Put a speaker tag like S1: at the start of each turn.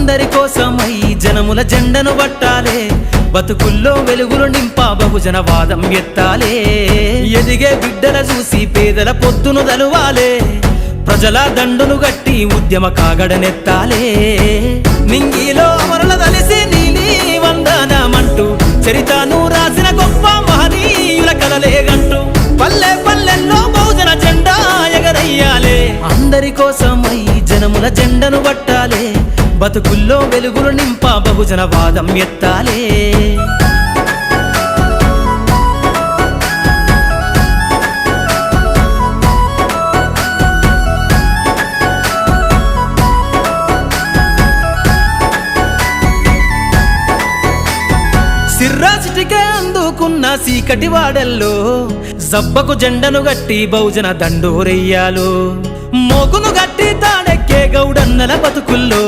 S1: అందరి కోసమై జనముల జెండను పట్టాలే, బతుకుల్లో వెలుగులు నింపా బహుజన వాదం ఎత్తాలే. ఎదిగే బిడ్డల చూసి పేదల పొద్దును దలువాలే, ప్రజల దండును గట్టి ఉద్యమ కాగడనెత్తాలే. నింగిలో అమరుల దలిసి నీలి వందనమంటూ చరితను రాసిన గొప్ప మహనీయుల కలలేగంటూ పల్లె పల్లెల్లో బహుజన జెండా ఎగరయ్యాలే. అందరి కోసమై జనముల జెండను పట్టాలే, బతుకుల్లో వెలుగులు నింపా బహుజన వాదం ఎత్తాలే. సిర్రాసిటికే అందుకున్న సీకటి వాడల్లో జబ్బకు జెండను గట్టి బహుజన దండోరెయ్యాలు. మోగును గట్టి తాడెక్కే గౌడన్నల బతుకుల్లో